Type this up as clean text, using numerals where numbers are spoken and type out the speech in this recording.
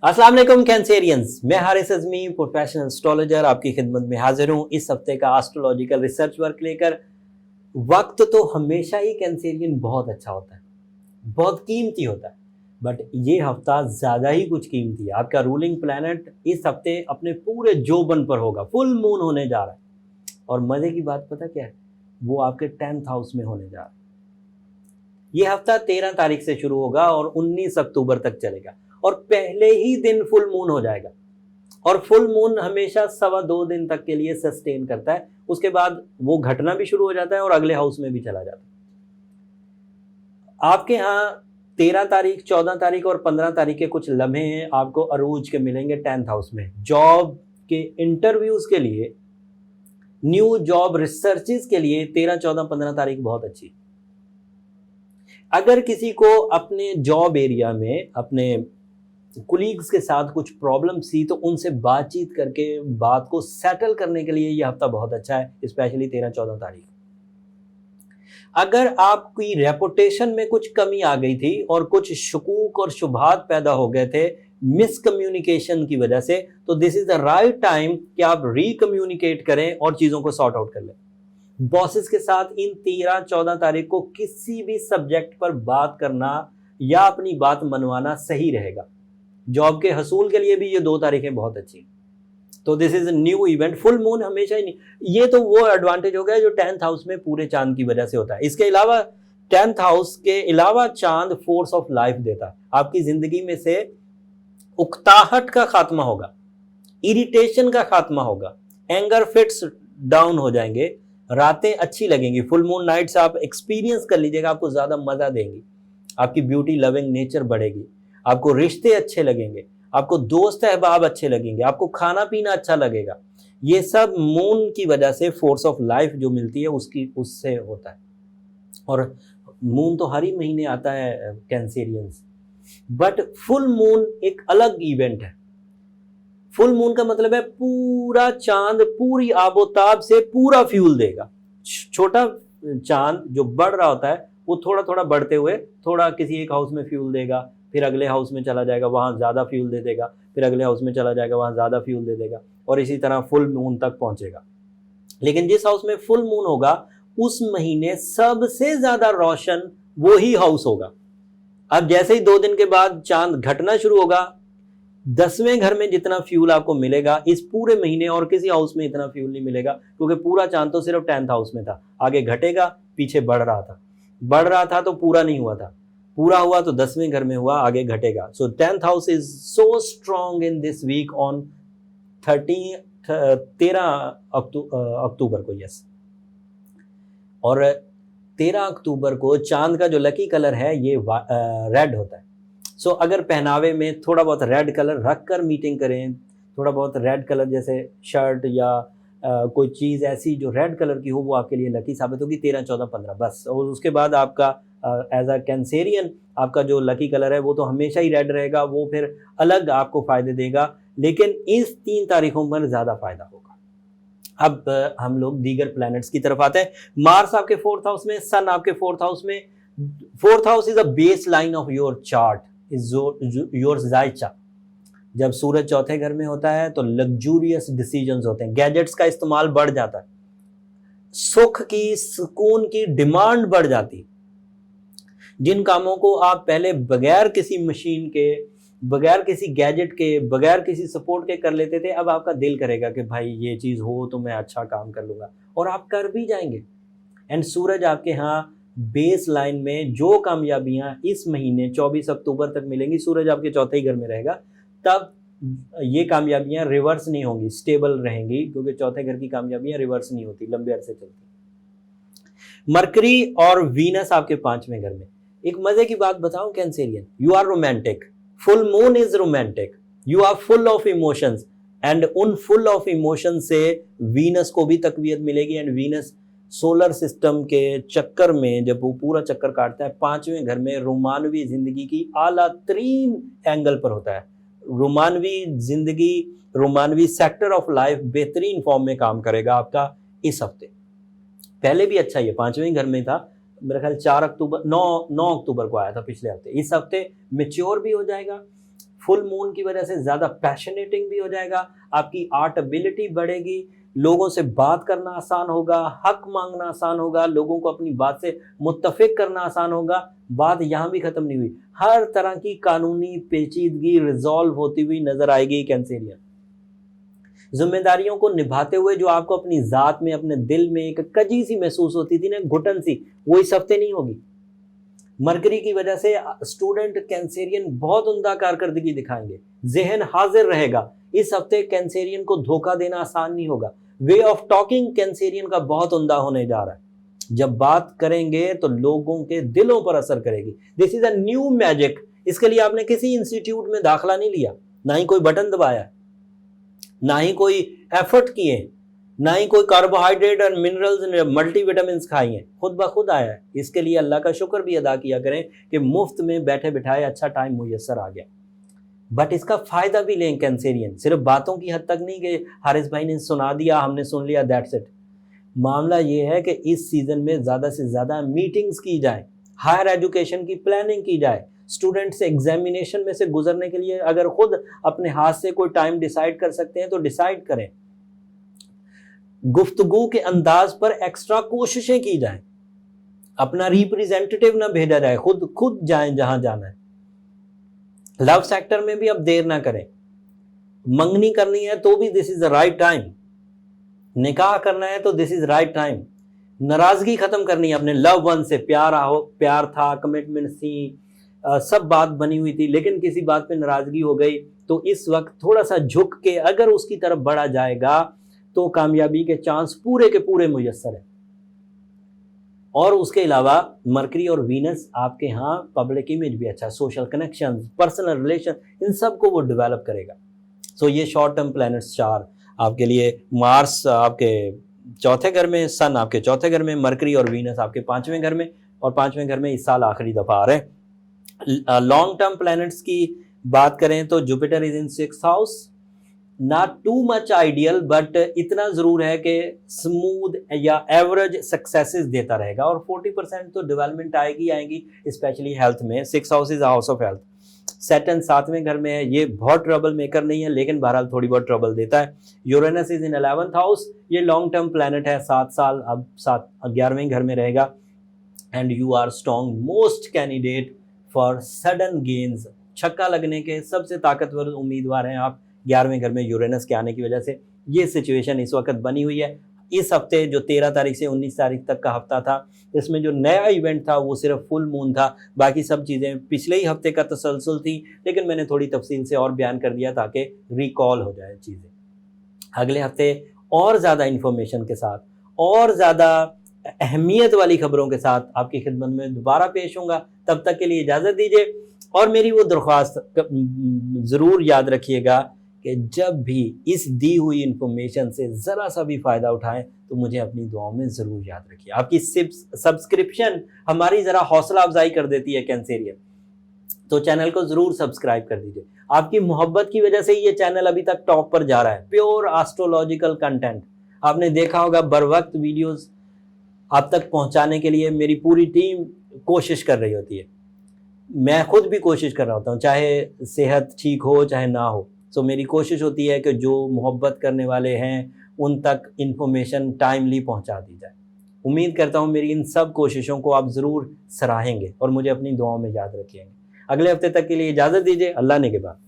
अस्सलाम वालेकुम कैंसेरियंस, मैं हारिस अज़मी प्रोफेशनल एस्ट्रोलॉजर आपकी खिदमत में हाजिर हूँ इस हफ्ते का एस्ट्रोलॉजिकल रिसर्च वर्क लेकर। वक्त तो हमेशा ही कैंसेरियन बहुत अच्छा होता है, बहुत कीमती होता है, बट ये हफ्ता ज़्यादा ही कुछ कीमती है। आपका रूलिंग प्लैनेट इस हफ्ते अपने पूरे जोबन पर होगा, फुल मून होने जा रहा है। और मज़े की बात पता क्या है, वो आपके 10th हाउस में होने जा रहा है। ये हफ्ता 13 तारीख से शुरू होगा और 19 अक्टूबर तक चलेगा और पहले ही दिन फुल मून हो जाएगा। और फुल मून हमेशा 2.25 दिन तक के लिए सस्टेन करता है, उसके बाद वो घटना भी शुरू हो जाता है और अगले हाउस में भी चला जाता है। आपके यहाँ 13 तारीख, 14 तारीख और 15 तारीख के कुछ लम्हे हैं आपको अरूज के मिलेंगे 10th हाउस में। जॉब के इंटरव्यूज के लिए, न्यू जॉब रिसर्चेज के लिए 13, 14, 15 तारीख बहुत अच्छी। अगर किसी को अपने जॉब एरिया में अपने कुलीग्स के साथ कुछ प्रॉब्लम थी तो उनसे बातचीत करके बात को सेटल करने के लिए यह हफ्ता बहुत अच्छा है, स्पेशली 13-14 तारीख। अगर आपकी रेपुटेशन में कुछ कमी आ गई थी और कुछ शकूक और शुबहात पैदा हो गए थे मिसकम्युनिकेशन की वजह से, तो this is the right time कि आप रिकम्युनिकेट करें और चीजों को सॉर्ट आउट कर लें। बॉसेस के साथ इन 13-14 तारीख को किसी भी सब्जेक्ट पर बात करना या अपनी बात मनवाना सही रहेगा। जॉब के हसूल के लिए भी ये 2 तारीखें बहुत अच्छी। तो this is new event. Full moon हमेशा ही नहीं, ये तो वो एडवांटेज हो गया जो 10th हाउस में पूरे चांद की वजह से होता है। इसके अलावा 10th हाउस के अलावा चांद फोर्स ऑफ लाइफ देता है। आपकी जिंदगी में से उकताहट का खात्मा होगा, इरिटेशन का खात्मा होगा, एंगर फिट्स डाउन हो जाएंगे, रातें अच्छी लगेंगी। फुल मून नाइट्स आप एक्सपीरियंस कर लीजिएगा, आपको ज्यादा मजा देंगी। आपकी ब्यूटी लविंग नेचर बढ़ेगी, आपको रिश्ते अच्छे लगेंगे, आपको दोस्त अहबाब अच्छे लगेंगे, आपको खाना पीना अच्छा लगेगा। ये सब मून की वजह से फोर्स ऑफ लाइफ जो मिलती है उससे होता है। और मून तो हर ही महीने आता है कैंसेरियंस, बट फुल मून एक अलग इवेंट है। फुल मून का मतलब है पूरा चांद पूरी आबोताब से पूरा फ्यूल देगा। छोटा चांद जो बढ़ रहा होता है वो थोड़ा थोड़ा बढ़ते हुए थोड़ा किसी एक हाउस में फ्यूल देगा, फिर अगले हाउस में चला जाएगा, वहां ज्यादा फ्यूल दे देगा, फिर अगले हाउस में चला जाएगा, वहां ज्यादा फ्यूल दे देगा, और इसी तरह फुल मून तक पहुंचेगा। लेकिन जिस हाउस में फुल मून होगा उस महीने सबसे ज्यादा रोशन वो ही हाउस होगा। अब जैसे ही 2 दिन के बाद चांद घटना शुरू होगा, 10वें घर में जितना फ्यूल आपको मिलेगा इस पूरे महीने और किसी हाउस में इतना फ्यूल नहीं मिलेगा, क्योंकि पूरा चांद तो सिर्फ 10th हाउस में था। आगे घटेगा, पीछे बढ़ रहा था तो पूरा नहीं हुआ था, पूरा हुआ तो 10वें घर में हुआ, आगे घटेगा। So 10th house is so strong in this week on 13 October को। यस, और 13 अक्टूबर को चांद का जो लकी कलर है ये रेड होता है। सो अगर पहनावे में थोड़ा बहुत रेड कलर रखकर मीटिंग करें, थोड़ा बहुत रेड कलर जैसे शर्ट या कोई चीज़ ऐसी जो रेड कलर की हो, वो आपके लिए लकी साबित होगी 13, 14, 15 बस। और उसके बाद आपका एज अ कैंसेरियन आपका जो लकी कलर है वो तो हमेशा ही रेड रहेगा, वो फिर अलग आपको फ़ायदे देगा, लेकिन इस 3 तारीखों पर ज़्यादा फ़ायदा होगा। अब हम लोग दीगर प्लैनेट्स की तरफ आते हैं। मार्स आपके 4th हाउस में, सन आपके 4th हाउस में। 4th house is a base line of your chart, is your जायचा। जब सूरज चौथे घर में होता है तो लग्जूरियस डिसीजंस होते हैं, गैजेट्स का इस्तेमाल बढ़ जाता है, सुख की सुकून की डिमांड बढ़ जाती है। जिन कामों को आप पहले बगैर किसी मशीन के, बगैर किसी गैजेट के, बगैर किसी सपोर्ट के कर लेते थे, अब आपका दिल करेगा कि भाई ये चीज़ हो तो मैं अच्छा काम कर लूँगा, और आप कर भी जाएंगे। एंड सूरज आपके यहाँ बेस लाइन में जो कामयाबियाँ इस महीने 24 अक्टूबर तक मिलेंगी, सूरज आपके चौथे ही घर में रहेगा, तब ये कामयाबियाँ रिवर्स नहीं होंगी, स्टेबल रहेंगी, क्योंकि चौथे घर की कामयाबियाँ रिवर्स नहीं होती, लंबे अरसे चलती। मरकरी और वीनस आपके 5वें घर में। एक मजे की बात बताऊं Cancerian, you are romantic, full moon is romantic, you are full of emotions, and उन फुल ऑफ इमोशन से वीनस को भी तकवीत मिलेगी। एंड वीनस सोलर सिस्टम के चक्कर में जब वो पूरा चक्कर काटता है 5वें घर में, रोमानवी जिंदगी की आला तरीन एंगल पर होता है। रोमानवी जिंदगी, रोमानवी सेक्टर ऑफ लाइफ बेहतरीन फॉर्म में काम करेगा आपका इस हफ्ते। पहले भी अच्छा ही है, 5वें घर में था, मेरा ख्याल 9 अक्टूबर को आया था पिछले हफ्ते। इस हफ्ते मेच्योर भी हो जाएगा, फुल मून की वजह से ज़्यादा पैशनेटिंग भी हो जाएगा, आपकी आर्ट एबिलिटी बढ़ेगी, लोगों से बात करना आसान होगा, हक मांगना आसान होगा, लोगों को अपनी बात से मुत्तफिक करना आसान होगा। बात यहाँ भी खत्म नहीं हुई, हर तरह की कानूनी पेचीदगी रिजॉल्व होती हुई नजर आएगी कैंसेरियन। जिम्मेदारियों को निभाते हुए जो आपको अपनी जात में, अपने दिल में एक कजी सी महसूस होती थी ना, घुटन सी, वो इस हफ्ते नहीं होगी। मरकरी की वजह से स्टूडेंट कैंसेरियन बहुत उम्दा कारकर्दगी दिखाएंगे, जहन हाजिर रहेगा। इस हफ्ते कैंसेरियन को धोखा देना आसान नहीं होगा। वे ऑफ टॉकिंग कैंसेरियन का बहुत उम्दा होने जा रहा है। जब बात करेंगे तो लोगों के दिलों पर असर करेगी। This is a new magic. इसके लिए आपने किसी इंस्टीट्यूट में दाखिला नहीं लिया, ना ही कोई बटन दबाया, ना ही कोई एफर्ट किए, ना ही कोई कार्बोहाइड्रेट और मिनरल्स मल्टीविटामिन खाई हैं, खुद ब खुद आया है। इसके लिए अल्लाह का शुक्र भी अदा किया करें कि मुफ्त में बैठे बिठाए अच्छा टाइम मुयस्सर आ गया। बट इसका फायदा भी लें कैंसेरियन, सिर्फ बातों की हद तक नहीं कि हारिस भाई ने सुना दिया, हमने सुन लिया, दैट्स इट। मामला ये है कि इस सीजन में ज़्यादा से ज़्यादा मीटिंग्स की जाए, हायर एजुकेशन की प्लानिंग की जाए। स्टूडेंट्स एग्जामिनेशन में से गुजरने के लिए अगर खुद अपने हाथ से कोई टाइम डिसाइड कर सकते हैं तो डिसाइड करें। गुफ्तगू के अंदाज पर एक्स्ट्रा कोशिशें की जाएं, अपना रिप्रेजेंटेटिव ना भेजा जाए, खुद जाएं जहां जाना है। लव सेक्टर में भी अब देर ना करें, मंगनी करनी है तो भी this is the right time, निकाह करना है तो दिस इज राइट टाइम। नाराजगी खत्म करनी है अपने लव वन से, प्यार था, कमिटमेंट थी, सब बात बनी हुई थी, लेकिन किसी बात पे नाराजगी हो गई, तो इस वक्त थोड़ा सा झुक के अगर उसकी तरफ बढ़ा जाएगा तो कामयाबी के चांस पूरे के पूरे मुयस्सर है। और उसके अलावा मरकरी और वीनस आपके यहाँ पब्लिक इमेज भी अच्छा, सोशल कनेक्शन, पर्सनल रिलेशन, इन सब को वो डेवलप करेगा। सो ये शॉर्ट टर्म प्लैनेट्स 4 आपके लिए, मार्स आपके चौथे घर में, सन आपके चौथे घर में, मरकरी और वीनस आपके 5वें घर में, और 5वें घर में इस साल आखिरी दफा आ रहे हैं। लॉन्ग टर्म प्लैनेट्स की बात करें तो Jupiter is in 6th house, not too much ideal, but इतना जरूर है कि स्मूथ या एवरेज सक्सेसेस देता रहेगा, और 40% तो डेवलपमेंट आएगी, स्पेशली हेल्थ में। 6th house is house of health. Saturn 7वें घर में है, ये बहुत ट्रबल मेकर नहीं है, लेकिन बहरहाल थोड़ी बहुत ट्रबल देता है। Uranus is in 11th house, ये लॉन्ग टर्म प्लैनेट है, 7 साल, अब 11वें घर में रहेगा। And you are strong most candidate for sudden gains, छक्का लगने के सबसे ताकतवर उम्मीदवार हैं आप 11वें घर में यूरेनस के आने की वजह से। ये सिचुएशन इस वक्त बनी हुई है। इस हफ्ते जो 13 तारीख से 19 तारीख तक का हफ्ता था, इसमें जो नया इवेंट था वो सिर्फ फुल मून था, बाकी सब चीज़ें पिछले ही हफ्ते का तसलसल थी, लेकिन मैंने थोड़ी तफसील से और बयान कर दिया ताकि रिकॉल हो जाए चीज़ें। अगले हफ्ते और ज़्यादा इंफॉर्मेशन के साथ, और ज़्यादा अहमियत वाली खबरों के साथ आपकी खिदमत में दोबारा पेश होऊंगा। तब तक के लिए इजाज़त दीजिए, और मेरी वो दरख्वास्त ज़रूर याद रखिएगा कि जब भी इस दी हुई इंफॉर्मेशन से ज़रा सा भी फ़ायदा उठाएं तो मुझे अपनी दुआओं में ज़रूर याद रखिए। आपकी सब्सक्रिप्शन हमारी ज़रा हौसला अफजाई कर देती है कैंसेरियन, तो चैनल को ज़रूर सब्सक्राइब कर दीजिए। आपकी मोहब्बत की वजह से ये चैनल अभी तक टॉप पर जा रहा है। प्योर एस्ट्रोलॉजिकल कंटेंट आपने देखा होगा, बर वक्त वीडियोज़ आप तक पहुँचाने के लिए मेरी पूरी टीम कोशिश कर रही होती है, मैं खुद भी कोशिश कर रहा होता हूँ, चाहे सेहत ठीक हो चाहे ना हो। तो मेरी कोशिश होती है कि जो मोहब्बत करने वाले हैं उन तक इन्फॉर्मेशन टाइमली पहुंचा दी जाए। उम्मीद करता हूं मेरी इन सब कोशिशों को आप ज़रूर सराहेंगे और मुझे अपनी दुआओं में याद रखिएंगे। अगले हफ्ते तक के लिए इजाज़त दीजिए, अल्लाह ने के बाद।